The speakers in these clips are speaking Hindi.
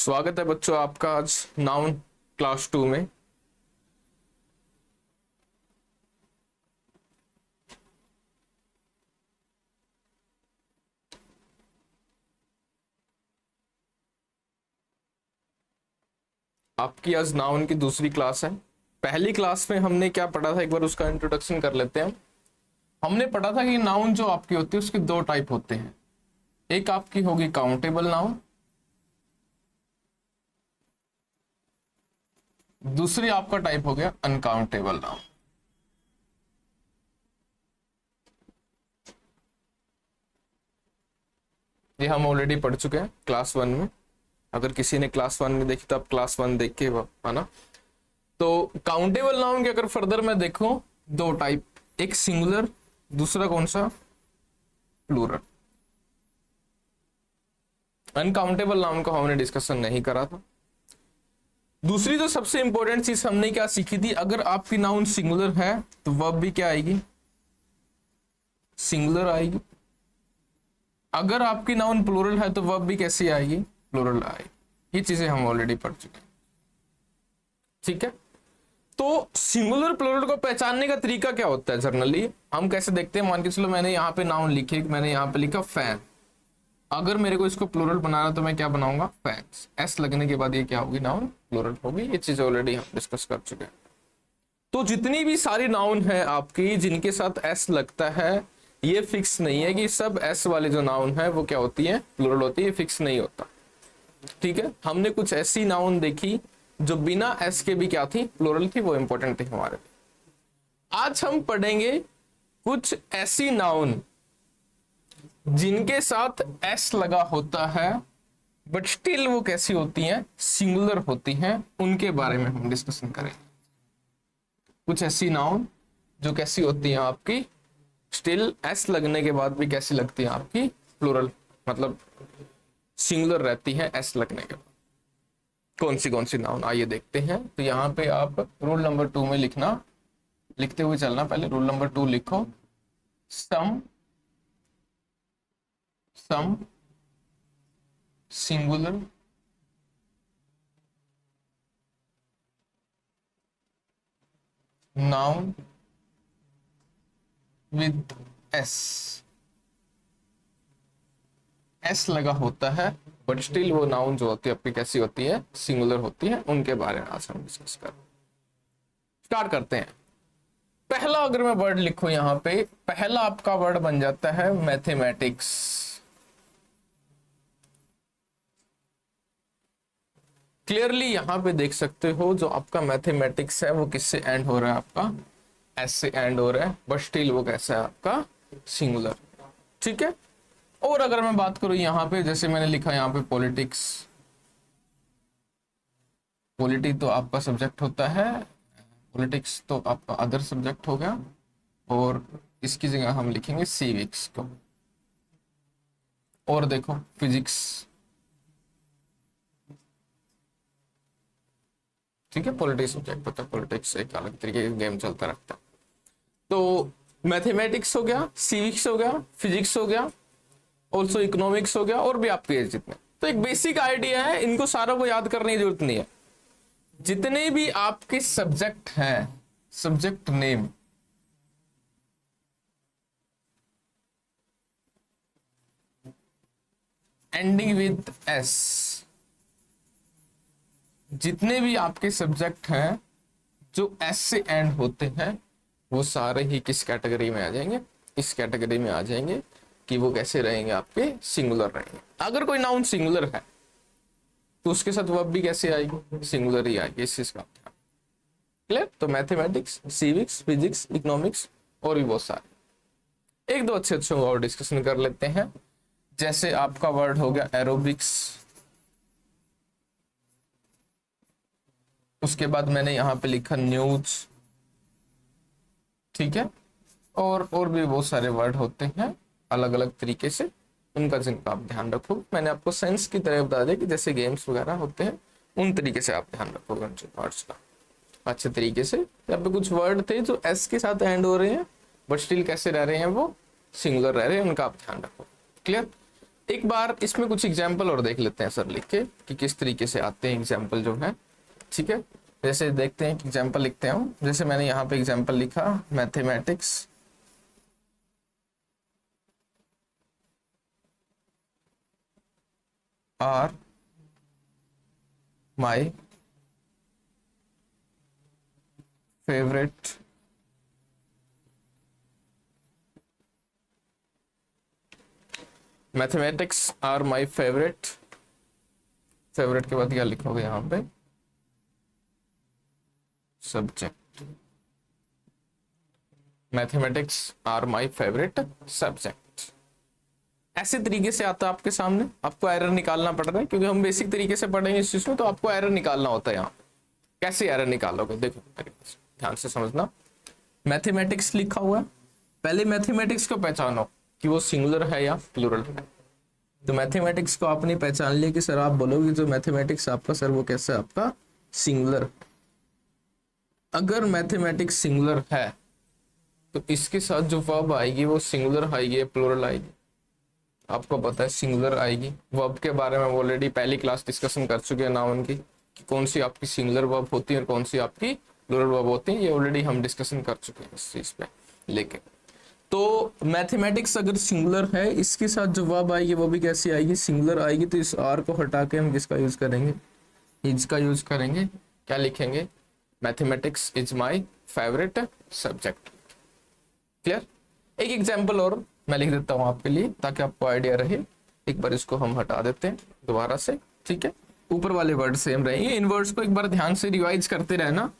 स्वागत है बच्चों आपका आज नाउन क्लास 2 में। आपकी आज नाउन की दूसरी क्लास है। पहली क्लास में हमने क्या पढ़ा था, एक बार उसका इंट्रोडक्शन कर लेते हैं। हमने पढ़ा था कि नाउन जो आपकी होती है उसके दो टाइप होते हैं। एक आपकी होगी काउंटेबल नाउन, दूसरी आपका टाइप हो गया अनकाउंटेबल नाउन। ये हम ऑलरेडी पढ़ चुके हैं क्लास 1 में। अगर किसी ने क्लास 1 में देखी तो आप क्लास 1 देख के है ना। तो काउंटेबल नाउन के अगर फर्दर मैं देखूं दो टाइप, एक सिंगुलर, दूसरा कौन सा, प्लूरल। अनकाउंटेबल नाउन को हमने डिस्कशन नहीं करा था। दूसरी जो सबसे इंपॉर्टेंट चीज हमने क्या सीखी थी, अगर आपकी नाउन सिंगुलर है तो वर्ब भी क्या आएगी, सिंगुलर आएगी। अगर आपकी नाउन प्लूरल है तो वर्ब भी कैसी आएगी, प्लूरल आएगी। ये चीजें हम ऑलरेडी पढ़ चुके हैं, ठीक है। तो सिंगुलर प्लूरल को पहचानने का तरीका क्या होता है, जनरली हम कैसे देखते हैं। मान के चलो मैंने यहाँ पे नाउन लिखे, मैंने यहाँ पे लिखा फैन। अगर मेरे को इसको प्लूरल बनाना तो मैं क्या बनाऊंगा, फैंस। एस लगने के बाद ये क्या होगी, नाउन प्लूरल होगी। ये चीज ऑलरेडी हम डिस्कस कर चुके हैं। तो जितनी भी सारी नाउन है आपकी जिनके साथ एस लगता है, ये फिक्स नहीं है कि सब एस वाले जो नाउन है वो क्या होती है, प्लूरल होती है। फिक्स नहीं होता, ठीक है। हमने कुछ ऐसी नाउन देखी जो बिना एस के भी क्या थी, प्लूरल थी, वो इंपॉर्टेंट थी हमारे लिए। आज हम पढ़ेंगे कुछ ऐसी नाउन जिनके साथ एस लगा होता है बट स्टिल वो कैसी होती हैं, सिंगुलर होती हैं। उनके बारे में हम डिस्कशन करेंगे। कुछ ऐसी नाउन जो कैसी होती हैं आपकी, स्टिल एस लगने के बाद भी कैसी लगती है आपकी, प्लूरल, मतलब सिंगुलर रहती है एस लगने के बाद। कौन सी नाउन, आइए देखते हैं। तो यहाँ पे आप रूल नंबर 2 में लिखना, लिखते हुए चलना। पहले रूल नंबर 2 लिखो, सम सिंगुलर नाउन विद एस लगा होता है बट स्टिल वो नाउन जो होती है आपकी कैसी होती है, सिंगुलर होती है। उनके बारे में आज हम डिस्कस कर स्टार्ट करते हैं। पहला अगर मैं वर्ड लिखूं यहाँ पे, पहला आपका वर्ड बन जाता है मैथमेटिक्स। क्लियरली यहां पे देख सकते हो जो आपका मैथमेटिक्स है वो किससे एंड हो रहा है, आपका एस से एंड हो रहा है, बट स्टिल वो कैसा है आपका, सिंगुलर, ठीक है। और अगर मैं बात करूं यहाँ पे, जैसे मैंने लिखा यहाँ पे पॉलिटिक्स, पॉलिटी तो आपका सब्जेक्ट होता है, पॉलिटिक्स तो आपका अदर सब्जेक्ट हो गया, और इसकी जगह हम लिखेंगे सिविक्स को। और देखो फिजिक्स, ठीक है, पॉलिटिक्स सब्जेक्ट होता है। पॉलिटिक्स एक अलग तरीके का गेम चलता रहता है। तो मैथमेटिक्स हो गया, सिविक्स हो गया, फिजिक्स हो गया, ऑल्सो इकोनॉमिक्स हो गया, और भी आपके जितने। तो एक बेसिक आइडिया है, इनको सारा को याद करने की जरूरत नहीं है। जितने भी आपके सब्जेक्ट हैं, subject name, ending with S, जितने भी आपके सब्जेक्ट हैं जो एस से एंड होते हैं, वो सारे ही किस कैटेगरी में आ जाएंगे, इस कैटेगरी में आ जाएंगे कि वो कैसे रहेंगे, आपके सिंगुलर रहेंगे। अगर कोई नाउन सिंगुलर है तो उसके साथ वर्ब भी कैसे आएगी, सिंगुलर ही आएगी। इस चीज का क्लियर। तो मैथमेटिक्स, सिविक्स, फिजिक्स, इकोनॉमिक्स और भी बहुत सारे। एक दो अच्छे और डिस्कशन कर लेते हैं। जैसे आपका वर्ड हो गया एरोबिक्स, उसके बाद मैंने यहाँ पे लिखा न्यूज, ठीक है। और भी बहुत सारे वर्ड होते हैं अलग अलग तरीके से, उनका जिनका आप ध्यान रखो। मैंने आपको साइंस की तरह बता दिया कि जैसे गेम्स वगैरह होते हैं उन तरीके से आप ध्यान रखोगे उन वर्ड्स का अच्छे तरीके से। यहाँ पे कुछ वर्ड थे जो एस के साथ एंड हो रहे हैं बट स्टिल कैसे रह रहे हैं, वो सिंगुलर रह रहे हैं, उनका आप ध्यान रखो। क्लियर। एक बार इसमें कुछ एग्जाम्पल और देख लेते हैं सर लिख के कि किस तरीके से आते हैं एग्जाम्पल जो है। ठीक है, जैसे देखते हैं कि एग्जाम्पल लिखते हैं हम। जैसे मैंने यहाँ पे एग्जाम्पल लिखा, mathematics are my favourite mathematics are my favourite. Favourite के बाद क्या लिखोगे यहाँ पे, subject. Mathematics are my favourite subject. ऐसे तरीके से आता है आपके सामने, आपको एरर निकालना पड़ रहा है क्योंकि हम बेसिक तरीके से पढ़ेंगे इस चीज में, तो आपको एरर निकालना होता है। यहाँ कैसे एरर निकालोगे, देखो ध्यान से समझना। मैथमेटिक्स लिखा हुआ है, पहले मैथमेटिक्स को पहचानो कि वो सिंगुलर है या प्लूरल है। तो मैथमेटिक्स को आपने पहचान लिया कि सर आप बोलोगे जो मैथमेटिक्स आपका सर वो कैसा है, आपका सिंगुलर। अगर मैथमेटिक्स सिंगुलर है तो इसके साथ जो वर्ब आएगी वो सिंगुलर आएगी या प्लूरल आएगी। आपको पता है सिंगुलर आएगी। वर्ब के बारे में ऑलरेडी पहली क्लास डिस्कशन कर चुके हैं नाउन की, कि कौन सी आपकी सिंगुलर वर्ब होती है और कौन सी आपकी प्लूरल वर्ब होती है। ये ऑलरेडी हम डिस्कशन कर चुके हैं इस चीज पे लेके। तो मैथमेटिक्स अगर सिंगुलर है, इसके साथ जो वर्ब आएगी वो भी कैसी आएगी, सिंगुलर आएगी। तो इस आर को हटा के हम किसका यूज करेंगे, इज का यूज करेंगे। क्या लिखेंगे, mathematics is my favourite subject. Clear. एक एग्जाम्पल और मैं लिख देता हूं आपके लिए ताकि आपको आइडिया रहे। एक बार इसको हम हटा देते हैं दोबारा से। ठीक है, ऊपर वाले वर्ड सेम रहेंगे, इन वर्ड्स को एक बार ध्यान से रिवाइज करते रहना।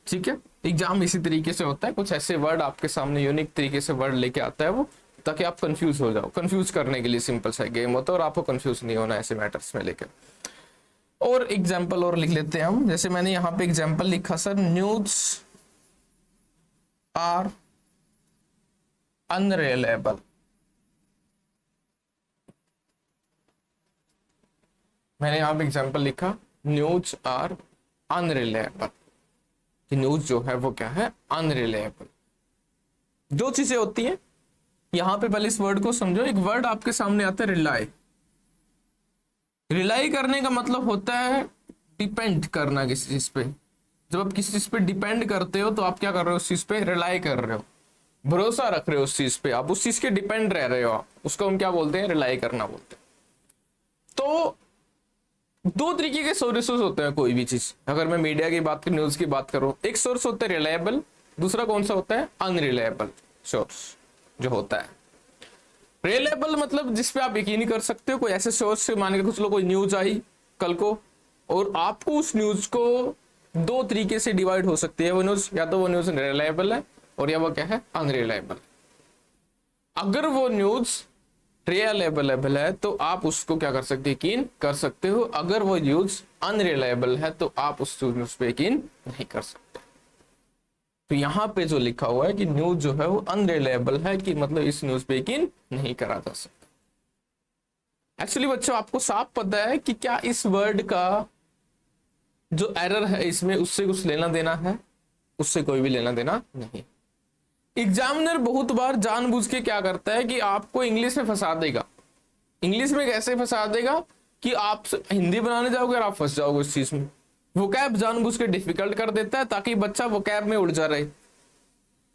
ठीक है, एग्जाम इसी तरीके से होता है, कुछ ऐसे वर्ड आपके सामने यूनिक तरीके से वर्ड लेके आता है वो, ताकि आप कंफ्यूज हो जाओ। कंफ्यूज करने के लिए सिंपल सा गेम होता है और आपको कंफ्यूज नहीं होना ऐसे मैटर्स में लेकर। और एग्जाम्पल और लिख लेते हैं हम। जैसे मैंने यहाँ पे एग्जाम्पल लिखा सर, न्यूज आर अनरिलायबल। मैंने यहाँ पे एग्जाम्पल लिखा, न्यूज आर अनरिलायबल। न्यूज जो है वो क्या है, अनरिलायबल। दो चीजें होती हैं यहाँ पे, पहले इस वर्ड को समझो। एक वर्ड आपके सामने आता है रिलाई। रिलाई करने का मतलब होता है डिपेंड करना किसी चीज पे। जब आप किसी चीज पे डिपेंड करते हो तो आप क्या कर रहे हो, उस चीज पे रिलाई कर रहे हो, भरोसा रख रहे हो उस चीज पे, आप उस चीज के डिपेंड रह रहे हो, आप उसको हम क्या बोलते हैं, रिलाई करना बोलते हैं। तो दो तरीके के सोर्सेस होते हैं कोई भी चीज। अगर मैं मीडिया की बात करूं, न्यूज की बात करूं, एक सोर्स होता है रिलायबल, दूसरा कौन सा होता है, अनरिलायबल सोर्स जो होता है। रिलायबल मतलब जिसपे आप यकीन कर सकते हो। कोई ऐसे सोर्स से, मान के कुछ लोग कोई न्यूज आई कल को और आपको उस न्यूज को दो तरीके से डिवाइड हो सकती है वो न्यूज, या तो वो न्यूज रिलायबल है और या वो क्या है, अनरिलायबल। अगर वो न्यूज रिलायबल है तो आप उसको क्या कर सकते हैं, यकीन कर सकते हो। अगर वो न्यूज अनरिलायबल है तो आप उस न्यूज पे यकीन नहीं कर सकते। तो यहाँ पे जो लिखा हुआ है कि न्यूज जो है वो अनरिलायबल है, कि मतलब इस न्यूज पे यकीन नहीं करा जा सकता। एक्चुअली बच्चों आपको साफ पता है कि क्या इस वर्ड का जो एरर है इसमें उससे कुछ लेना देना है, उससे कोई भी लेना देना नहीं। एग्जामिनर बहुत बार जानबूझ के क्या करता है कि आपको इंग्लिश में फंसा देगा। इंग्लिश में कैसे फंसा देगा कि आप हिंदी बनाने जाओगे और आप फंस जाओगे उस चीज में। वोकैब जानबूझ के डिफिकल्ट कर देता है ताकि बच्चा वोकैब में उलझा रहे।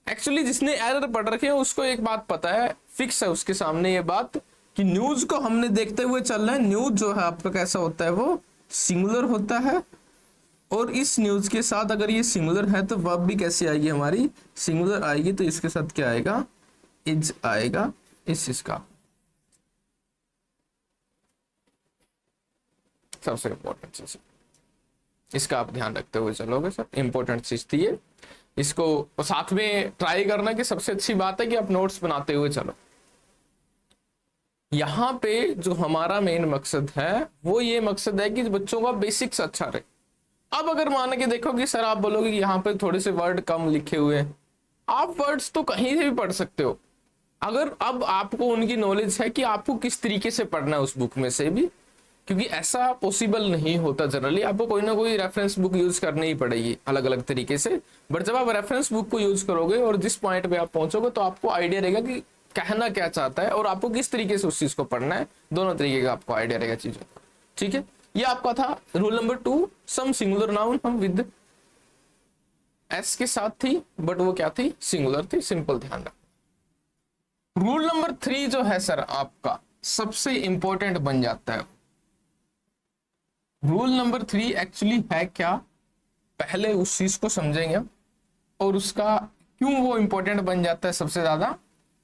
एक्चुअली जिसने एरर पढ़ रखे है उसको एक बात पता है, फिक्स है उसके सामने ये बात, कि न्यूज को हमने देखते हुए चल रहे हैं। न्यूज जो है आपका कैसा होता है, वो सिंगुलर होता है। और इस न्यूज के साथ अगर ये सिंगुलर है तो वर्ब भी कैसी आएगी, हमारी सिंगुलर आएगी। तो इसके साथ क्या आएगा, इज आएगा इस चीज का। सबसे इंपॉर्टेंट चीज इसका आप ध्यान रखते हुए चलोगे सर, इंपॉर्टेंट चीज थी ये। इसको साथ में ट्राई करना कि सबसे अच्छी बात है कि आप नोट्स बनाते हुए चलो। यहाँ पे जो हमारा मेन मकसद है वो ये मकसद है कि बच्चों का बेसिक्स अच्छा रहे। अब अगर मान के देखो कि सर आप बोलोगे कि यहाँ पे थोड़े से वर्ड कम लिखे हुए हैं, आप वर्ड्स तो कहीं से भी पढ़ सकते हो। अगर अब आपको उनकी नॉलेज है कि आपको किस तरीके से पढ़ना है उस बुक में से भी, क्योंकि ऐसा पॉसिबल नहीं होता जनरली, आपको कोई ना कोई रेफरेंस बुक यूज करनी ही पड़ेगी अलग अलग तरीके से। बट जब आप रेफरेंस बुक को यूज करोगे और जिस पॉइंट पे आप पहुंचोगे तो आपको आइडिया रहेगा कि कहना क्या चाहता है और आपको किस तरीके से उस चीज को पढ़ना है, दोनों तरीके का आपको आइडिया रहेगा चीजों का। ठीक है, ये आपका था रूल नंबर 2। सम सिंगुलर नाउन हम विद एस के साथ थी, बट वो क्या थी, सिंगुलर थी, सिंपल, ध्यान रखना। रूल नंबर 3 जो है सर आपका सबसे इंपॉर्टेंट बन जाता है। रूल नंबर 3 एक्चुअली है क्या, पहले उस चीज को समझेंगे और उसका क्यों वो इंपॉर्टेंट बन जाता है सबसे ज्यादा,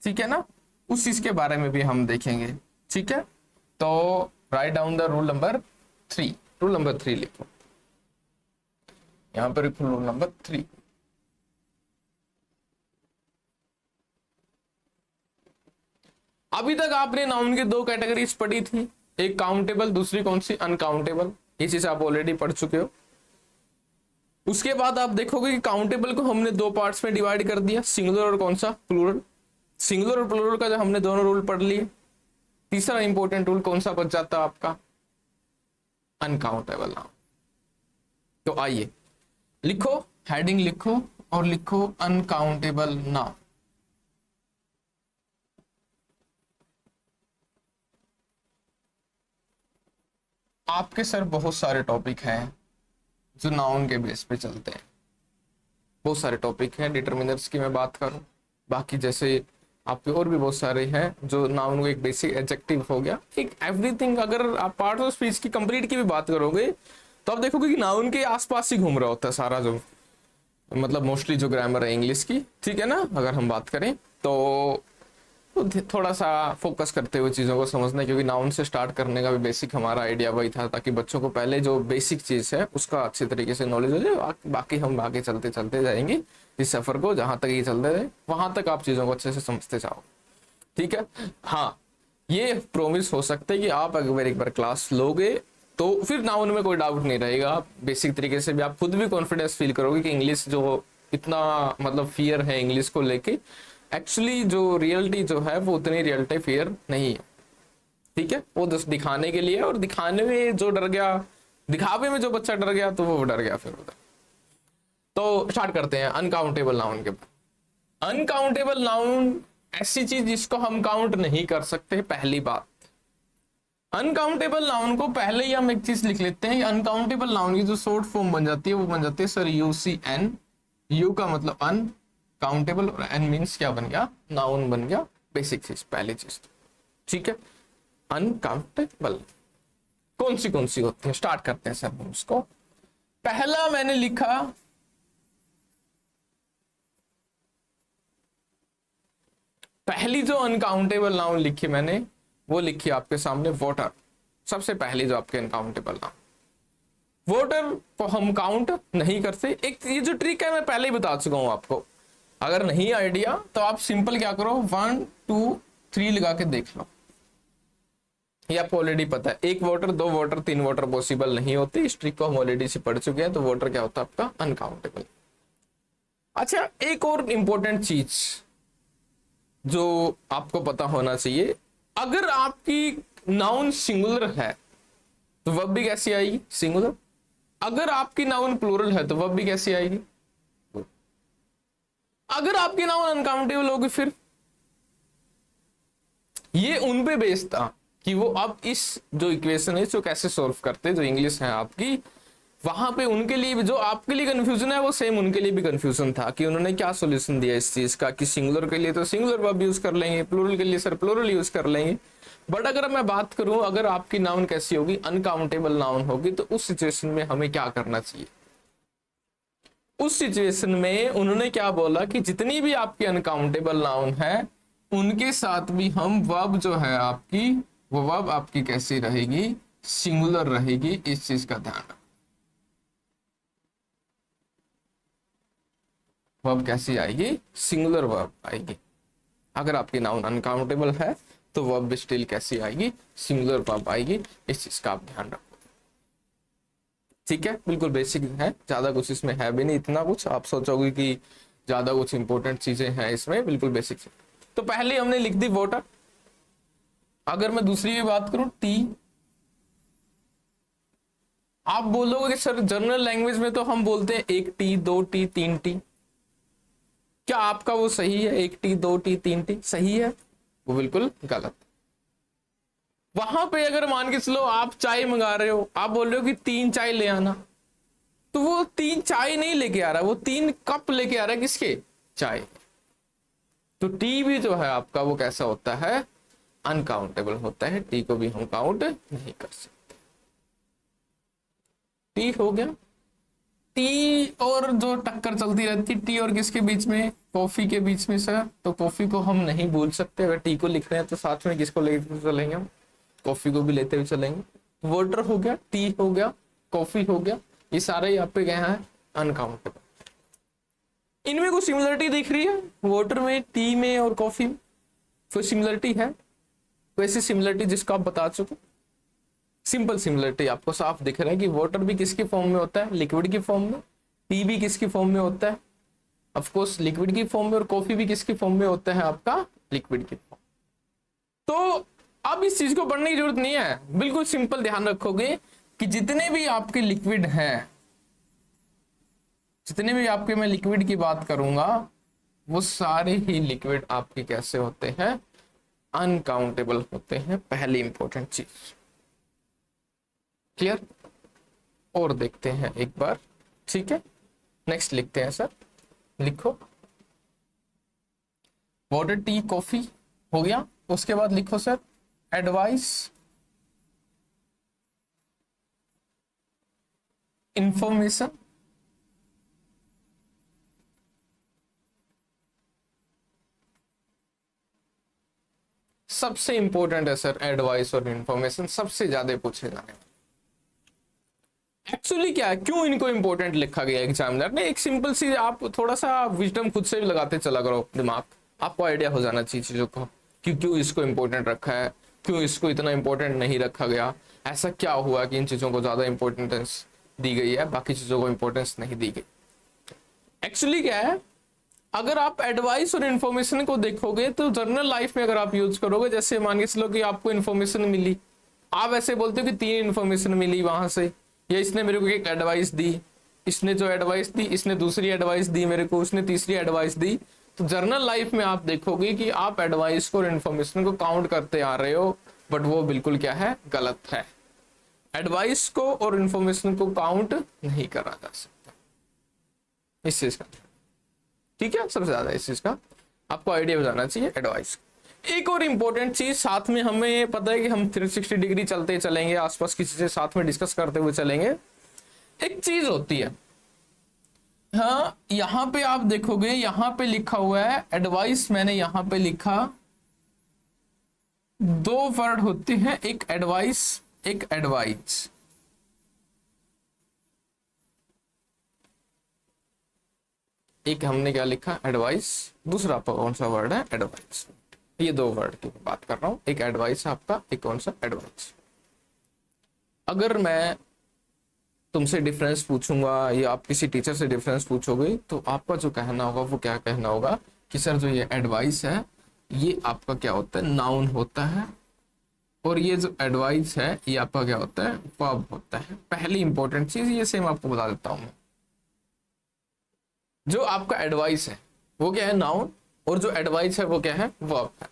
ठीक है ना, उस चीज के बारे में भी हम देखेंगे। ठीक है, तो write down the rule number 3। Rule number 3 लिखो, यहां पर लिखो रूल नंबर 3। अभी तक आपने नाउन की 2 कैटेगरीज पढ़ी थी, एक काउंटेबल, दूसरी कौन सी, अनकाउंटेबल। ये चीज आप ऑलरेडी पढ़ चुके हो। उसके बाद आप देखोगे कि काउंटेबल को हमने 2 पार्ट्स में डिवाइड कर दिया, सिंगुलर और कौन सा, प्लूरल। सिंगुलर और प्लूरल का जो हमने दोनों रूल पढ़ लिए। तीसरा इंपॉर्टेंट रूल कौन सा बच जाता है आपका, अनकाउंटेबल नाउन। तो आइए लिखो, हेडिंग लिखो और लिखो अनकाउंटेबल नाउन। आपके सर बहुत सारे टॉपिक हैं जो नाउन के बेस पे चलते हैं, बहुत सारे टॉपिक हैं। डिटरमिनर्स की मैं बात करूं, बाकी जैसे आपके और भी बहुत सारे हैं जो नाउन को एक बेसिक एडजेक्टिव हो गया, एक एवरीथिंग। अगर आप पार्ट ऑफ स्पीच की कंप्लीट की भी बात करोगे तो आप देखोगे कि नाउन के आसपास ही घूम रहा होता है सारा, जो मतलब मोस्टली जो ग्रामर है इंग्लिश की, ठीक है ना, अगर हम बात करें तो थोड़ा सा फोकस करते हुए चीज़ों को समझना, क्योंकि नाउन से स्टार्ट करने का भी बेसिक हमारा आइडिया वही था, ताकि बच्चों को पहले जो बेसिक चीज़ है उसका अच्छे तरीके से नॉलेज हो जाए। बाकी हम आगे चलते चलते जाएंगे इस सफ़र को, जहाँ तक ये चलते रहे वहाँ तक आप चीज़ों को अच्छे से समझते जाओ। ठीक है, हाँ, ये प्रॉमिस हो सकता है कि आप अगर एक बार क्लास लोगे तो फिर नाउन में कोई डाउट नहीं रहेगा। बेसिक तरीके से भी आप खुद भी कॉन्फिडेंस फील करोगे कि इंग्लिश जो इतना मतलब फियर है इंग्लिश को लेके, एक्चुअली जो रियलिटी जो है वो उतनी रियलिटी फियर नहीं है। ठीक है, वो बस दिखाने के लिए, और दिखाने में जो डर गया, दिखावे में जो बच्चा डर गया तो वो डर गया फिर उधर। तो स्टार्ट करते हैं अनकाउंटेबल नाउन के बाद। अनकाउंटेबल नाउन ऐसी चीज जिसको हम काउंट नहीं कर सकते। पहली बात, अनकाउंटेबल नाउन को पहले ही हम एक चीज लिख लेते हैं, अनकाउंटेबल नाउन की जो शॉर्ट फॉर्म बन जाती है वो बन जाती है सर UCN। यू का मतलब अन, काउंटेबल, और एन मीन्स क्या बन गया, नाउन बन गया। बेसिक चीज, पहली चीज। ठीक है, अनकाउंटेबल कौन सी होती है, स्टार्ट करते हैं सर हम उसको। पहला मैंने लिखा पहली जो अनकाउंटेबल नाउन लिखी मैंने वो लिखी आपके सामने वाटर। सबसे पहली जो आपके अनकाउंटेबल नाउन, वाटर को हम काउंट नहीं करते। एक ये जो ट्रिक है मैं पहले ही बता चुका हूं आपको, अगर नहीं आइडिया तो आप सिंपल क्या करो, 1 2 3 लगा के देख लो। ये आपको ऑलरेडी पता है, 1 वाटर 2 वाटर 3 वाटर पॉसिबल नहीं होती। इस ट्रिक को हम ऑलरेडी से पढ़ चुके हैं। तो वाटर क्या होता है आपका, अनकाउंटेबल। अच्छा, एक और इंपॉर्टेंट चीज जो आपको पता होना चाहिए, अगर आपकी नाउन सिंगुलर है तो वर्ब भी कैसी आएगी, सिंगुलर। अगर आपकी नाउन प्लूरल है तो वर्ब भी कैसी आएगी। अगर आपकी नाउन अनकाउंटेबल होगी फिर ये उन पे बेस्ड था कि वो अब इस जो इक्वेशन है इसको कैसे सॉल्व करते, जो इंग्लिश है आपकी, वहां पे उनके लिए भी जो आपके लिए कंफ्यूजन है वो सेम उनके लिए भी कंफ्यूजन था कि उन्होंने क्या सॉल्यूशन दिया इस चीज का, कि सिंगुलर के लिए तो सिंगुलर वर्ब यूज कर लेंगे, प्लूरल के लिए सर प्लूरल यूज कर लेंगे। बट अगर मैं बात करूं, अगर आपकी नाउन कैसी होगी, अनकाउंटेबल नाउन होगी, तो उस सिचुएशन में हमें क्या करना चाहिए। उस सिचुएशन में उन्होंने क्या बोला कि जितनी भी आपकी अनकाउंटेबल नाउन है उनके साथ भी हम वर्ब जो है आपकी, वो वर्ब आपकी कैसी रहेगी, सिंगुलर रहेगी। इस चीज का ध्यान रखो, वर्ब कैसी आएगी, सिंगुलर वर्ब आएगी। अगर आपकी नाउन अनकाउंटेबल है तो वर्ब स्टिल कैसी आएगी, सिंगुलर वर्ब आएगी। इस चीज का आप ध्यान रखो। ठीक है, बिल्कुल बेसिक है, ज्यादा कुछ इसमें है भी नहीं इतना कुछ आप सोचोगे कि ज्यादा कुछ इंपॉर्टेंट चीजें हैं इसमें, बिल्कुल बेसिक है। तो पहले हमने लिख दी वाटर। अगर मैं दूसरी भी बात करूं, टी, आप बोलोगे कि सर जनरल लैंग्वेज में तो हम बोलते हैं 1 टी 2 टी 3 टी। क्या आपका वो सही है, 1 टी 2 टी 3 टी सही है? वो बिल्कुल गलत। वहां पे अगर मान के चलो आप चाय मंगा रहे हो, आप बोल रहे हो कि 3 चाय ले आना, तो वो 3 चाय नहीं लेके आ रहा, वो 3 कप लेके आ रहा है, किसके? चाय। तो टी भी जो है आपका वो कैसा होता है? अनकाउंटेबल होता है। टी को भी हम काउंट नहीं कर सकते। टी हो गया। टी और जो टक्कर चलती रहती है टी और किसके बीच में? कॉफी के बीच में सर। तो कॉफी को हम नहीं भूल सकते। अगर टी को लिख रहे हैं तो साथ में किसको लेते चलेंगे हम? कॉफी को भी लेते हुए चलेंगे। वाटर हो गया, टी हो गया, कॉफी हो गया, ये सारे यहाँ पे क्या है? अनकाउंटेबल। इनमें कोई सिमिलरिटी दिख रही है? वाटर में, टी में और कॉफी में कोई सिमिलरिटी है? वैसी सिमिलरिटी जिसको आप बता चुके। सिंपल सिमिलरिटी आपको साफ दिख रहा है कि वाटर भी किसके फॉर्म में होता है? लिक्विड की फॉर्म में। टी भी किसकी फॉर्म में होता है? ऑफ कोर्स लिक्विड की फॉर्म में। और कॉफी भी किसकी फॉर्म में होता है? आपका लिक्विड की फॉर्म। तो अब इस चीज को पढ़ने की जरूरत नहीं है, बिल्कुल सिंपल ध्यान रखोगे कि जितने भी आपके लिक्विड हैं, जितने भी आपके मैं लिक्विड की बात करूंगा, वो सारे ही लिक्विड आपके कैसे होते हैं? अनकाउंटेबल होते हैं। पहली इंपॉर्टेंट चीज क्लियर? और देखते हैं एक बार, ठीक है? नेक्स्ट लिखते हैं सर, लिखो वाटर, टी, कॉफी हो गया। उसके बाद लिखो सर एडवाइस, इंफॉर्मेशन, सबसे इंपॉर्टेंट है सर एडवाइस और इंफॉर्मेशन, सबसे ज्यादा पूछे जाने। एक्चुअली क्या है, क्यों इनको इंपॉर्टेंट लिखा गया एग्जामिनर ने? एक सिंपल सी, आप थोड़ा सा विजडम खुद से भी लगाते चला करो दिमाग, आपको आइडिया हो जाना चाहिए चीजों को कि क्यों इसको इंपॉर्टेंट रखा है, क्यों इसको इतना इंपॉर्टेंट नहीं रखा गया, ऐसा क्या हुआ कि इन चीजों को ज्यादा इंपॉर्टेंस दी गई है, बाकी चीजों को इंपॉर्टेंस नहीं दी गई। एक्चुअली क्या है, अगर आप एडवाइस और इन्फॉर्मेशन को देखोगे तो जर्नल लाइफ में अगर आप यूज करोगे, जैसे मान के चलो कि आपको इन्फॉर्मेशन मिली, आप ऐसे बोलते हो कि 3 इन्फॉर्मेशन मिली वहां से, या इसने मेरे को एक एडवाइस दी, इसने जो एडवाइस दी, इसने दूसरी एडवाइस दी मेरे को, उसने तीसरी एडवाइस दी। तो जर्नल लाइफ में आप देखोगे कि आप एडवाइस को और इन्फॉर्मेशन को काउंट करते आ रहे हो, बट वो बिल्कुल क्या है? गलत है। एडवाइस को और इन्फॉर्मेशन को काउंट नहीं करा जा सकता इस चीज का, ठीक है? सबसे ज्यादा इस चीज का आपको आइडिया हो जाना चाहिए एडवाइस। एक और इंपॉर्टेंट चीज साथ में, हमें पता है कि हम 360 डिग्री चलते चलेंगे, आसपास किसी से साथ में डिस्कस करते हुए चलेंगे। एक चीज होती है, हाँ यहां पे आप देखोगे, यहां पे लिखा हुआ है एडवाइस, मैंने यहां पे लिखा 2 वर्ड होते हैं, एक एडवाइस, एक एडवाइस। एक हमने क्या लिखा? एडवाइस। दूसरा कौन सा वर्ड है? एडवाइस। ये 2 वर्ड की बात कर रहा हूं, एक एडवाइस आपका, एक कौन सा? एडवाइस। अगर मैं तुमसे डिफरेंस पूछूंगा या आप किसी टीचर से डिफरेंस पूछोगे, तो आपका जो कहना होगा वो क्या कहना होगा कि सर जो ये एडवाइस है ये आपका क्या होता है? नाउन होता है, और ये जो एडवाइस है ये आपका क्या होता है? वर्ब होता है। पहली इंपॉर्टेंट चीज ये सेम आपको बता देता हूं मैं, जो आपका एडवाइस है वो क्या है? नाउन, और जो एडवाइस है वो क्या है? वर्ब है।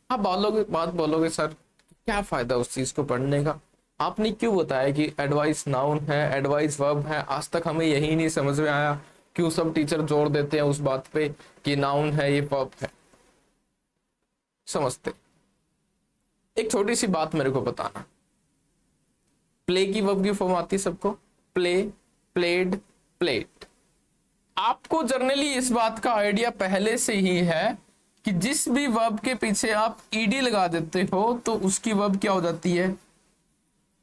आप बात बोलोगे सर क्या फायदा उस चीज को पढ़ने का, आपने क्यों बताया कि एडवाइस नाउन है, एडवाइस वर्ब है? आज तक हमें यही नहीं समझ में आया, क्यों सब टीचर जोर देते हैं उस बात पे कि नाउन है, ये वर्ब है? समझते? एक छोटी सी बात मेरे को बताना, प्ले की वर्ब की फॉर्म आती है सबको? Play, played, plate. आपको जर्नली इस बात का आइडिया पहले से ही है कि जिस भी वर्ब के पीछे आप ईडी लगा देते हो तो उसकी वर्ब क्या हो जाती है?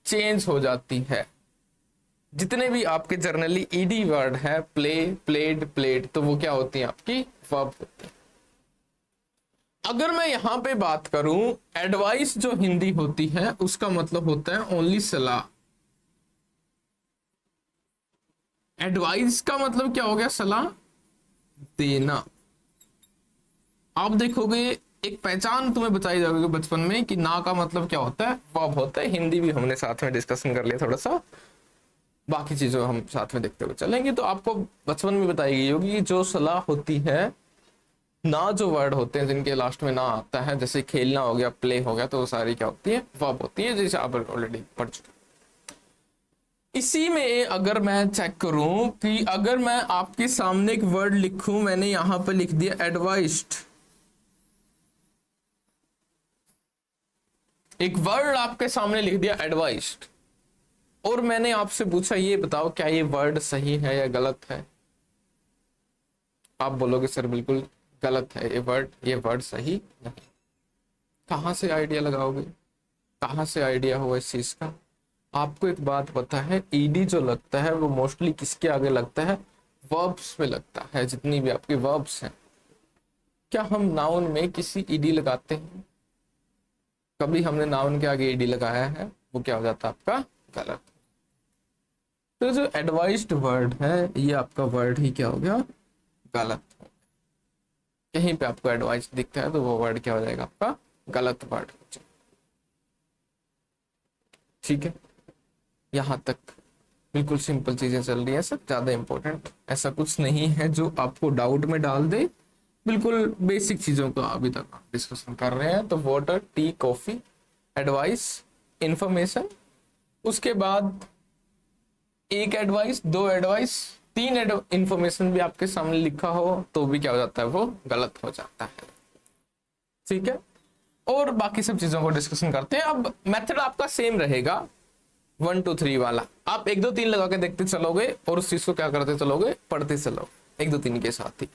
चेंज हो जाती है। जितने भी आपके जर्नली ईडी वर्ड है, प्ले, प्लेड, प्लेड, तो वो क्या होती है? आपकी वर्ब होती है। अगर मैं यहां पे बात करूं, एडवाइस जो हिंदी होती है उसका मतलब होता है ओनली सलाह। एडवाइस का मतलब क्या हो गया? सलाह देना। आप देखोगे एक पहचान तुम्हें बताई जाएगी बचपन में कि ना का मतलब क्या होता है? वर्ब होता है। हिंदी भी हमने साथ में डिस्कशन कर लिया थोड़ा सा, बाकी चीजों हम साथ में देखते हुए चलेंगे। तो आपको बचपन में बताई गई होगी कि जो सलाह होती है ना जो वर्ड होते हैं जिनके लास्ट में ना आता है, जैसे खेलना हो गया, प्ले हो गया, तो वो सारी क्या होती है, वर्ब होती है, जैसे आप ऑलरेडी पढ़ चुके। इसी में अगर मैं चेक करूं कि अगर मैं आपके सामने एक वर्ड लिखूं, मैंने यहां पर लिख दिया एडवाइस्ड, एक वर्ड आपके सामने लिख दिया एडवाइस्ड, और मैंने आपसे पूछा ये बताओ क्या ये वर्ड सही है या गलत है, आप बोलोगे सर बिल्कुल गलत है ये वर्ड सही नहीं। कहां से आइडिया लगाओगे, कहां से आइडिया हुआ इस चीज का? आपको एक बात पता है, ईडी जो लगता है वो मोस्टली किसके आगे लगता है, वर्ब्स में लगता है, जितनी भी आपकी वर्ब्स हैं। क्या हम नाउन में किसी ईडी लगाते हैं? कभी हमने नाउन के आगे ईडी लगाया है, वो क्या हो जाता है आपका, गलत। तो जो एडवाइस्ड वर्ड है ये आपका वर्ड ही क्या हो गया, गलत। कहीं पे आपको एडवाइस दिखता है तो वो वर्ड क्या हो जाएगा आपका, गलत वर्ड हो जाएगा। ठीक है, यहां तक बिल्कुल सिंपल चीजें चल रही है सर, ज्यादा इंपॉर्टेंट ऐसा कुछ नहीं है जो आपको डाउट में डाल दे, बिल्कुल बेसिक चीजों को अभी तक डिस्कशन कर रहे हैं। तो water, T, coffee, advice, information, उसके बाद एक एडवाइस, दो एडवाइस, तीन इंफॉर्मेशन भी आपके सामने लिखा हो तो भी क्या हो जाता है, वो गलत हो जाता है। ठीक है, और बाकी सब चीजों को डिस्कशन करते हैं। अब मेथड आपका सेम रहेगा 1 2 3 वाला, आप 1 2 3 लगा के देखते चलोगे और उस चीज को क्या करते चलोगे, पढ़ते चलोगे 1 2 3 के साथ ही।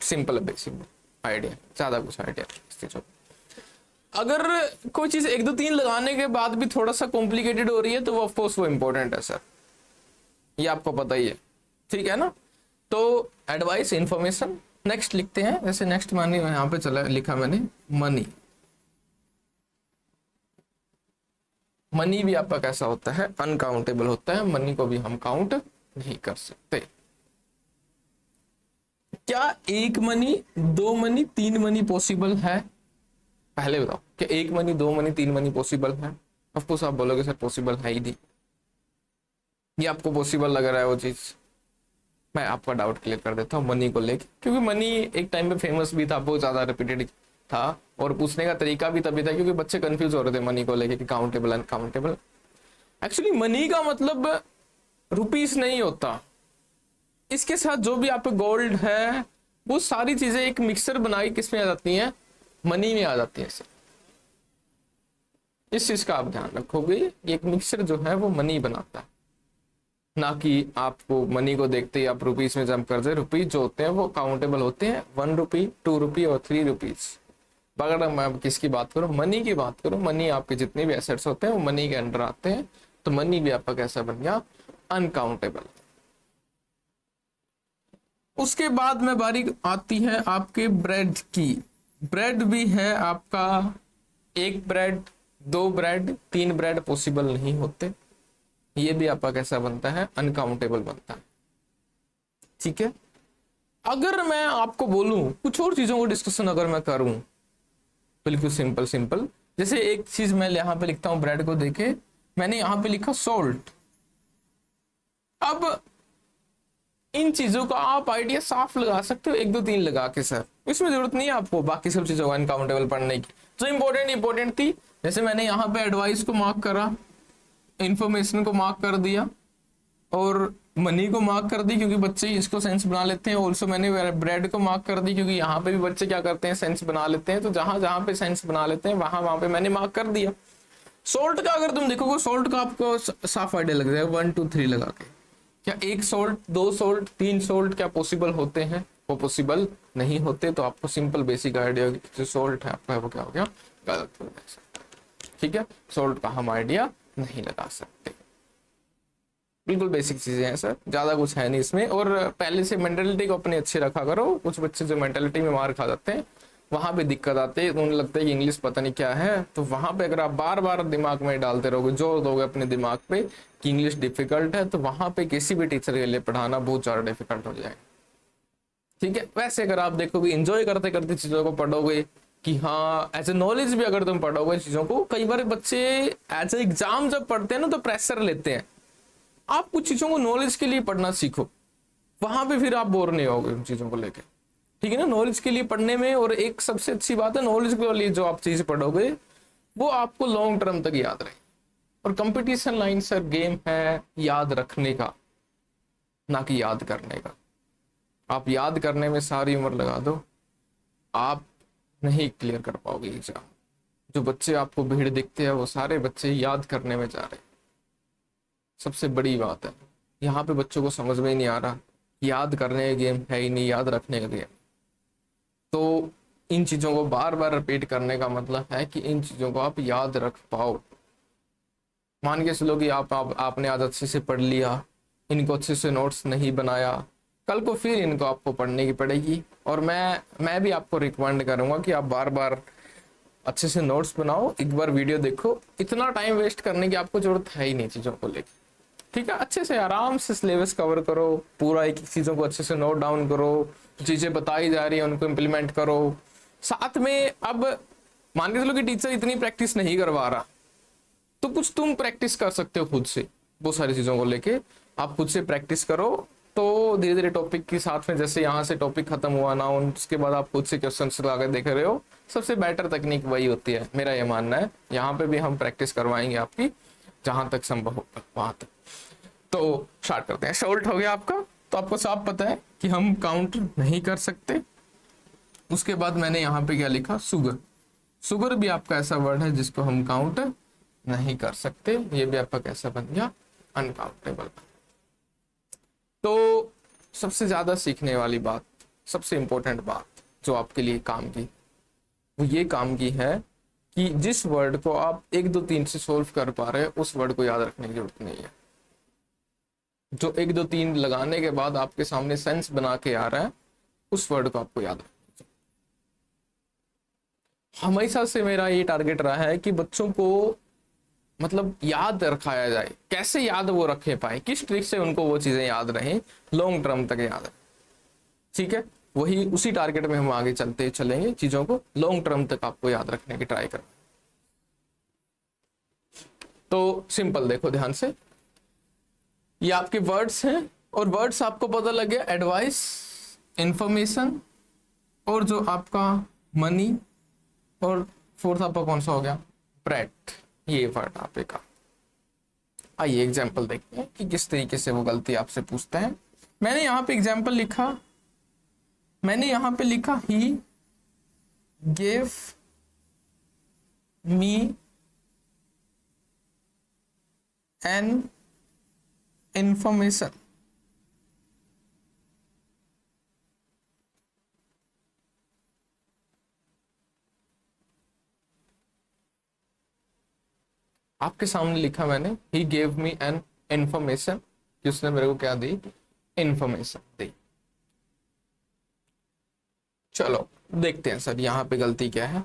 सिंपल बेसिक आइडिया, ज्यादा कुछ आइडिया इस चीजों। अगर कोई चीज 1 2 3 लगाने के बाद भी थोड़ा सा कॉम्प्लिकेटेड हो रही है तो वो ऑफकोर्स वो इंपॉर्टेंट है सर, ये आपको पता ही है। ठीक है ना, तो एडवाइस, इंफॉर्मेशन, नेक्स्ट लिखते हैं। जैसे नेक्स्ट मनी यहाँ पे चला लिखा मैंने मनी। मनी भी आपका कैसा होता है, अनकाउंटेबल होता है, मनी को भी हम काउंट नहीं कर सकते। क्या एक मनी, दो मनी, तीन मनी पॉसिबल है? पहले बताओ क्या एक मनी, दो मनी, तीन मनी पॉसिबल है? ऑफ कोर्स आप बोलोगे सर पॉसिबल है ही नहीं, ये आपको पॉसिबल लग रहा है वो चीज। मैं आपका डाउट क्लियर कर देता हूँ मनी को लेके, क्योंकि मनी एक टाइम पे फेमस भी था, बहुत ज्यादा रिपीटेड था, और पूछने का तरीका भी तभी था क्योंकि बच्चे कंफ्यूज हो रहे थे मनी को लेके कि काउंटेबल अनकाउंटेबल। एक्चुअली मनी का मतलब रुपीस नहीं होता, इसके साथ जो भी आप गोल्ड है वो सारी चीजें एक मिक्सर बनाई किसमें आ जाती हैं, मनी में आ जाती है। इस चीज का आप ध्यान रखोगे, एक मिक्सर जो है वो मनी बनाता है, ना कि आपको मनी को देखते ही आप रुपीस में जंप कर दे। रुपीस जो होते हैं वो काउंटेबल होते हैं, 1 रुपी, 2 रुपी और 3 रुपीज। अगर मैं किसकी बात करूं, मनी की बात करूं, मनी आपके जितने भी एसेट्स होते हैं वो मनी के अंडर आते हैं, तो मनी भी आपका कैसा बन गया, अनकाउंटेबल। उसके बाद में बारी आती है आपके ब्रेड की। ब्रेड भी है आपका, एक ब्रेड, दो ब्रेड, तीन ब्रेड पॉसिबल नहीं होते, ये भी आपका कैसा बनता है, अनकाउंटेबल बनता है। ठीक है, अगर मैं आपको बोलूं कुछ और चीजों को डिस्कशन अगर मैं करूं, बिल्कुल सिंपल सिंपल, जैसे एक चीज मैं यहां पे लिखता हूं, ब्रेड को देखे मैंने यहां पे लिखा सॉल्ट। अब इन चीजों का आप आइडिया साफ लगा सकते हो 1 2 3 लगा के सर, इसमें जरूरत नहीं है आपको बाकी सब चीजों का अनकाउंटेबल पढ़ने की, जो इंपॉर्टेंट थी। जैसे मैंने यहाँ पे एडवाइस को मार्क करा, इंफॉर्मेशन को मार्क कर दिया और मनी को मार्क कर दी क्योंकि बच्चे इसको सेंस बना लेते हैं। ऑल्सो मैंने ब्रेड को मार्क कर दी क्योंकि यहाँ पे भी बच्चे क्या करते हैं, सेंस बना लेते हैं, तो जहां जहां पे सेंस बना लेते हैं वहां पे मैंने मार्क कर दिया। सोल्ट का अगर तुम देखोगे, सोल्ट का आपको साफ आइडिया लग जाएगा 1 2 3 लगा के। क्या एक सोल्ट, दो सोल्ट, तीन सोल्ट क्या पॉसिबल होते हैं? वो पॉसिबल नहीं होते, तो आपको सिंपल बेसिक आइडिया जो सोल्ट है आपका वो क्या हो गया, गलत हो गया। ठीक है, सोल्ट का हम आइडिया नहीं लगा सकते, बिल्कुल बेसिक चीजें हैं सर, ज्यादा कुछ है नहीं इसमें। और पहले से मेंटालिटी को अपनी अच्छी रखा करो। कुछ बच्चे जो मेंटालिटी में मार खा जाते हैं वहां पे दिक्कत आती है, उन्हें लगता है कि इंग्लिश पता नहीं क्या है, तो वहां पे अगर आप बार बार दिमाग में डालते रहोगे, जोर दोगे अपने दिमाग पे कि इंग्लिश डिफिकल्ट है, तो वहां पे किसी भी टीचर के लिए पढ़ाना बहुत ज्यादा डिफिकल्ट हो जाएगा। ठीक है, वैसे अगर आप देखोगे इंजॉय करते करते चीजों को पढ़ोगे कि हाँ एज ए नॉलेज भी अगर तुम पढ़ोगे चीजों को, कई बार बच्चे एज ए एग्जाम जब पढ़ते हैं ना तो प्रेशर लेते हैं। आप कुछ चीजों को नॉलेज के लिए पढ़ना सीखो, वहां पे फिर आप बोर नहीं होगे उन चीजों को लेकर। ठीक है ना, नॉलेज के लिए पढ़ने में। और एक सबसे अच्छी बात है, नॉलेज के लिए जो आप चीज पढ़ोगे वो आपको लॉन्ग टर्म तक याद रहे। और कंपटीशन लाइन सर गेम है याद रखने का, ना कि याद करने का। आप याद करने में सारी उम्र लगा दो, आप नहीं क्लियर कर पाओगे एग्जाम। जो बच्चे आपको भीड़ दिखते हैं वो सारे बच्चे याद करने में जा रहे हैं। सबसे बड़ी बात है यहाँ पे बच्चों को समझ में ही नहीं आ रहा, याद करने का गेम है ही नहीं, याद रखने का गेम। तो इन चीजों को बार बार रिपीट करने का मतलब है कि इन चीजों को आप याद रख पाओ। मान के चलो कि आपने आज अच्छे से पढ़ लिया, इनको अच्छे से नोट्स नहीं बनाया, कल को फिर इनको आपको पढ़ने की पड़ेगी। और मैं भी आपको रिकमेंड करूंगा कि आप बार बार अच्छे से नोट्स बनाओ, एक बार वीडियो देखो। इतना टाइम वेस्ट करने की आपको जरूरत है ही नहीं चीजों को लेकर। ठीक है, अच्छे से आराम से सिलेबस कवर करो, पूरा एक एक चीजों को अच्छे से नोट डाउन करो, चीजें बताई जा रही है उनको इम्प्लीमेंट करो। साथ में अब मान के चलो कि टीचर इतनी प्रैक्टिस नहीं करवा रहा, तो कुछ तुम प्रैक्टिस कर सकते हो खुद से। वो सारी चीजों को लेके आप खुद से प्रैक्टिस करो, तो धीरे धीरे टॉपिक के साथ में, जैसे यहाँ से टॉपिक खत्म हुआ ना, उसके बाद आप खुद से क्वेश्चन लगा के देख रहे हो, सबसे बेटर तकनीक वही होती है, मेरा ये मानना है। यहाँ पे भी हम प्रैक्टिस करवाएंगे आपकी जहां तक संभव होगा वहां तक। तो स्टार्ट करते हैं। शॉर्ट हो गया आपका, तो आपको साफ पता है कि हम काउंट नहीं कर सकते। उसके बाद मैंने यहाँ पे क्या लिखा, सुगर। सुगर भी आपका ऐसा वर्ड है जिसको हम काउंट नहीं कर सकते। ये भी आपका कैसा बन गया, अनकाउंटेबल। तो सबसे ज्यादा सीखने वाली बात, सबसे इंपॉर्टेंट बात जो आपके लिए काम की, वो ये काम की है कि जिस वर्ड को आप 1 2 3 से सोल्व कर पा रहे हैं उस वर्ड को याद रखने की जरूरत नहीं है। जो 1 2 3 लगाने के बाद आपके सामने सेंस बना के आ रहा है उस वर्ड को आपको याद रखना चाहिए। हमेशा से मेरा ये टारगेट रहा है कि बच्चों को मतलब याद रखाया जाए। कैसे याद वो रखे पाए, किस ट्रिक से उनको वो चीजें याद रहें, लॉन्ग टर्म तक याद रहे। ठीक है, वही उसी टारगेट में हम आगे चलते चलेंगे, चीजों को लॉन्ग टर्म तक आपको याद रखने की ट्राई करना। तो सिंपल देखो ध्यान से, ये आपके वर्ड्स हैं, और वर्ड्स आपको पता लग गया, एडवाइस, इंफॉर्मेशन, और जो आपका मनी, और फोर्थ आपका कौन सा हो गया, ब्रेड। ये वर्ड आपे का। आइए एग्जाम्पल देखते हैं कि किस तरीके से वो गलती आपसे पूछते हैं। मैंने यहाँ पे एग्जाम्पल लिखा, मैंने यहाँ पे लिखा he gave me an information. आपके सामने लिखा मैंने he gave me an information, कि उसने मेरे को क्या दी, इंफॉर्मेशन दी। चलो देखते हैं सर यहाँ पे गलती क्या है।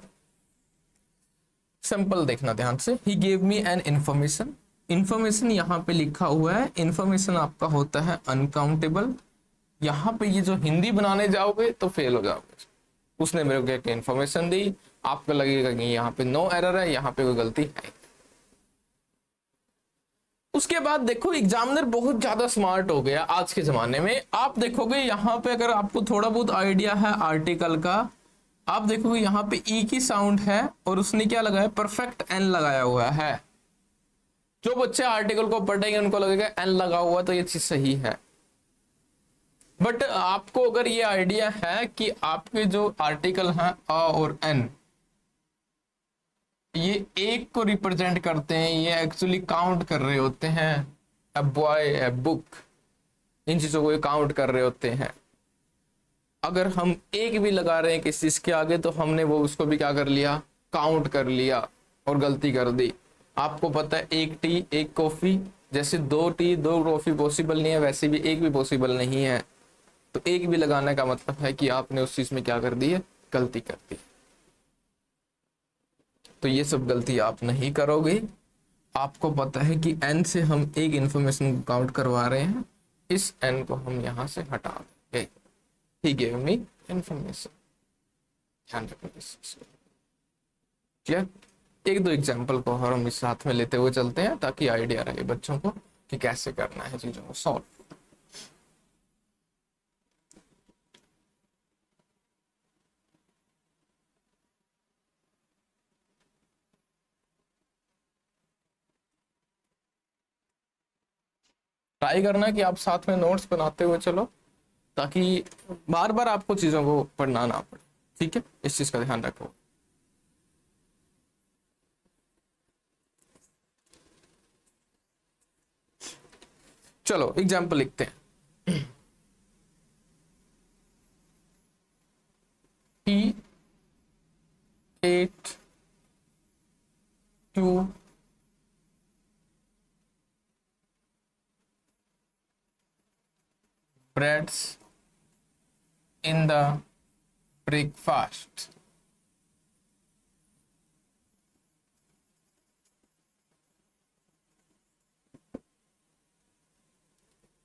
सिंपल देखना ध्यान से, he gave me an information. Information यहाँ पे लिखा हुआ है, इंफॉर्मेशन आपका होता है अनकाउंटेबल। यहाँ पे ये जो हिंदी बनाने जाओगे तो फेल हो जाओगे। उसने मेरे को क्या इंफॉर्मेशन दी, आपको लगेगा कि यहाँ पे नो एरर है, यहाँ पे कोई गलती है। उसके बाद देखो एग्जामिनर बहुत ज्यादा स्मार्ट हो गया आज के जमाने में। आप देखोगे यहाँ पे, अगर आपको थोड़ा बहुत आइडिया है आर्टिकल का, आप देखोगे यहाँ पे ई की साउंड है और उसने क्या लगाया, परफेक्ट एन लगाया हुआ है। जो बच्चे आर्टिकल को पढ़ेंगे उनको लगेगा एन लगा हुआ तो ये चीज सही है। बट आपको अगर ये आइडिया है कि आपके जो आर्टिकल हैं अ और एन, ये एक को रिप्रेजेंट करते हैं, ये एक्चुअली काउंट कर रहे होते हैं, अ बॉय, अ बुक, इन चीजों को काउंट कर रहे होते हैं। अगर हम एक भी लगा रहे हैं किसी चीज के आगे तो हमने वो उसको भी क्या कर लिया, काउंट कर लिया और गलती कर दी। आपको पता है एक टी एक कॉफी, जैसे 2 टी 2 कॉफी पॉसिबल नहीं है, वैसे भी एक भी पॉसिबल नहीं है। तो एक भी लगाने का मतलब है कि आपने उस चीज में क्या कर दी है, गलती कर दी। तो ये सब गलती आप नहीं करोगे। आपको पता है कि एन से हम एक इंफॉर्मेशन काउंट करवा रहे हैं, इस एन को हम यहां से हटा देंगे। ही गेव मी इंफॉर्मेशन, ध्यान रखना इस चीज को। क्लियर? 1 2 एग्जाम्पल को और हम इस साथ में लेते हुए चलते हैं ताकि आइडिया रहे बच्चों को कि कैसे करना है चीजों को सॉल्व। ट्राई करना कि आप साथ में नोट्स बनाते हुए चलो, ताकि बार बार आपको चीजों को पढ़ना ना पड़े। ठीक है, इस चीज का ध्यान रखो। चलो एग्जाम्पल लिखते हैं। He ate 2 breads in the breakfast.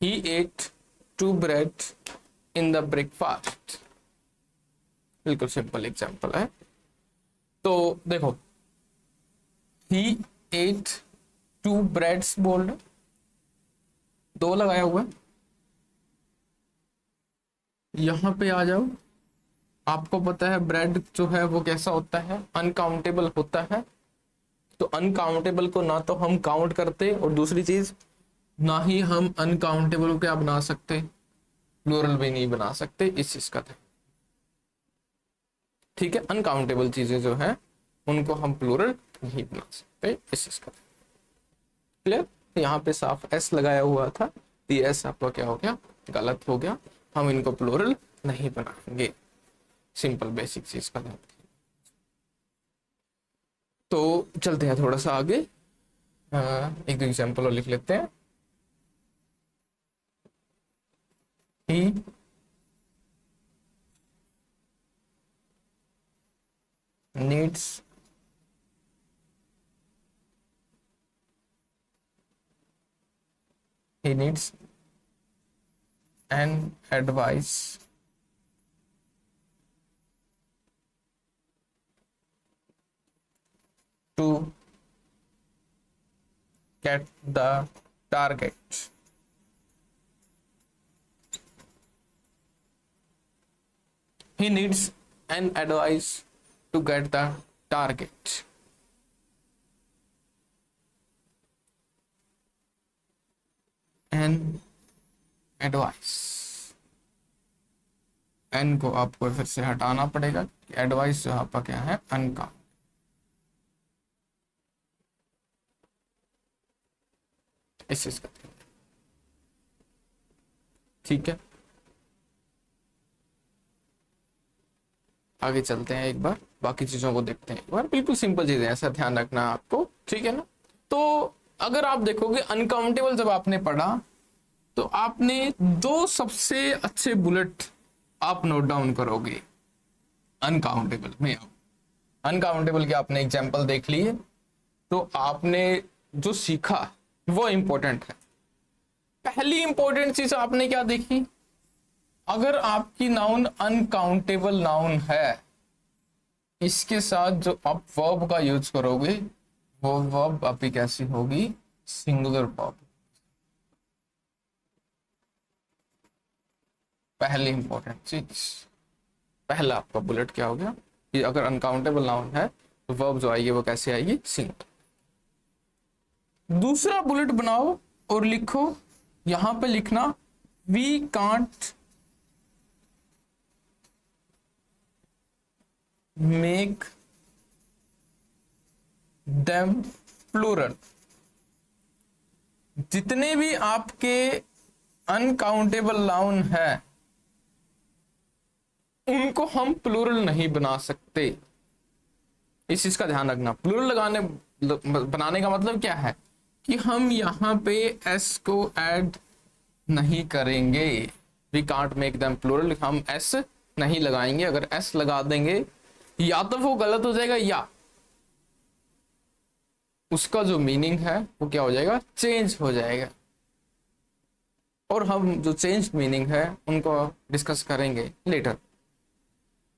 He ate 2 breads in the breakfast. बिल्कुल सिंपल एग्जाम्पल है। तो देखो, he ate 2 breads बोल रहे, 2 लगाया हुआ है। यहां पे आ जाओ, आपको पता है ब्रेड जो है वो कैसा होता है, अनकाउंटेबल होता है। तो अनकाउंटेबल को ना तो हम काउंट करते, और दूसरी चीज ना ही हम अनकाउंटेबल को क्या बना सकते, प्लूरल भी नहीं बना सकते। इस चीज का, ठीक है, अनकाउंटेबल चीजें जो है उनको हम प्लूरल नहीं बना सकते। इस चीज का क्लियर। यहाँ पे साफ एस लगाया हुआ था, तो एस आपका क्या हो गया, गलत हो गया। हम इनको प्लूरल नहीं बनाएंगे, सिंपल बेसिक चीज का। तो चलते हैं थोड़ा सा आगे, एक दो एग्जाम्पल और लिख लेते हैं। He needs an advice to get the target. He needs an advice to get the target. An advice, an को आपको फिर से हटाना पड़ेगा। एडवाइस जो आपका क्या है, अन का। इस चीज का, ठीक है। आगे चलते हैं, एक बार बाकी चीजों को देखते हैं। एक बार बिल्कुल सिंपल चीजें, ऐसा ध्यान रखना आपको, ठीक है ना। तो अगर आप देखोगे अनकाउंटेबल जब आपने पढ़ा, तो आपने 2 सबसे अच्छे बुलेट आप नोट डाउन करोगे अनकाउंटेबल में। अनकाउंटेबल के आपने एग्जाम्पल देख लिए, तो आपने जो सीखा वो इंपॉर्टेंट है। पहली इंपॉर्टेंट चीज आपने क्या देखी, अगर आपकी नाउन अनकाउंटेबल नाउन है, इसके साथ जो आप वर्ब का यूज करोगे, वो वर्ब आपकी कैसी होगी, सिंगुलर वर्ब। पहली इंपॉर्टेंट चीज, पहला आपका बुलेट क्या हो गया कि अगर अनकाउंटेबल नाउन है तो वर्ब जो आएगी वो कैसे आएगी, सिंगुलर। दूसरा बुलेट बनाओ और लिखो, यहां पे लिखना we can't make them plural. जितने भी आपके अनकाउंटेबल नाउन है उनको हम प्लूरल नहीं बना सकते। इस चीज का ध्यान रखना। प्लूरल बनाने का मतलब क्या है कि हम यहां पे एस को ऐड नहीं करेंगे। We can't make them plural, हम एस नहीं लगाएंगे। अगर एस लगा देंगे या तो वो गलत हो जाएगा, या उसका जो मीनिंग है वो क्या हो जाएगा, चेंज हो जाएगा। और हम जो चेंज मीनिंग है उनको डिस्कस करेंगे लेटर,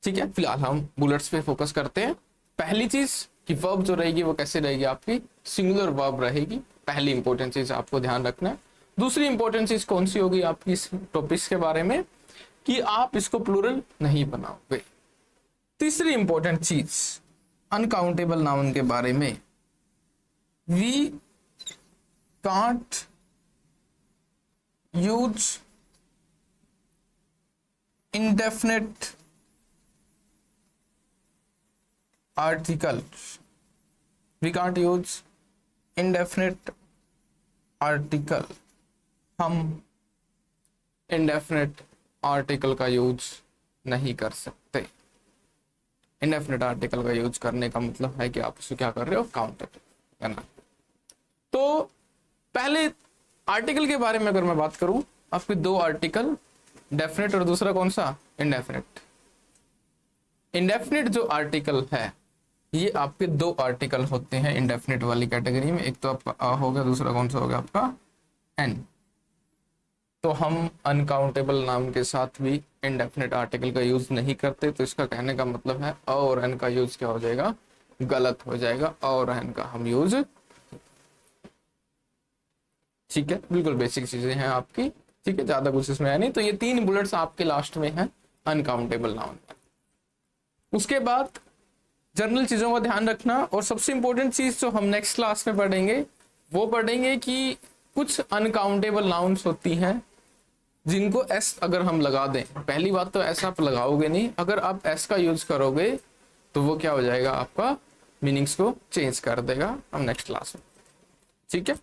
ठीक है। फिलहाल हम बुलेट्स पे फोकस करते हैं। पहली चीज कि वर्ब जो रहेगी वो कैसे रहेगी, आपकी सिंगुलर वर्ब रहेगी। पहली इंपॉर्टेंट चीज आपको ध्यान रखना है। दूसरी इंपॉर्टेंट चीज कौन सी होगी आपकी इस टॉपिक के बारे में, कि आप इसको प्लूरल नहीं बनाओगे। तीसरी इंपॉर्टेंट चीज अनकाउंटेबल नाउन के बारे में, we can't use indefinite articles, we can't use indefinite article, हम indefinite article का यूज नहीं कर सकते। indefinite article का यूज करने का मतलब है कि आप उसे क्या कर रहे हो, काउंटर करना। तो पहले आर्टिकल के बारे में अगर मैं बात करूं, आपके दो आर्टिकल, डेफिनेट और दूसरा कौन सा, इंडेफिनेट। इंडेफिनेट जो आर्टिकल है ये आपके दो आर्टिकल होते हैं इंडेफिनेट वाली कैटेगरी में, एक तो आपका आ हो गया, दूसरा कौन सा हो गया आपका एन। तो हम अनकाउंटेबल नाम के साथ भी इंडेफिनेट आर्टिकल का यूज नहीं करते, तो इसका कहने का मतलब है अ और एन का यूज क्या हो जाएगा, गलत हो जाएगा। अ और एन का हम यूज, ठीक है, बिल्कुल बेसिक चीजें हैं आपकी, ठीक है, ज्यादा कुछ इसमें है नहीं। तो ये तीन बुलेट्स आपके लास्ट में हैं अनकाउंटेबल नाउन में। उसके बाद जनरल चीजों का ध्यान रखना, और सबसे इंपॉर्टेंट चीज जो हम नेक्स्ट क्लास में पढ़ेंगे वो पढ़ेंगे कि कुछ अनकाउंटेबल नाउन्स होती हैं जिनको एस अगर हम लगा दें, पहली बात तो एस आप लगाओगे नहीं, अगर आप एस का यूज करोगे तो वो क्या हो जाएगा, आपका मीनिंग्स को चेंज कर देगा। हम नेक्स्ट क्लास में, ठीक है।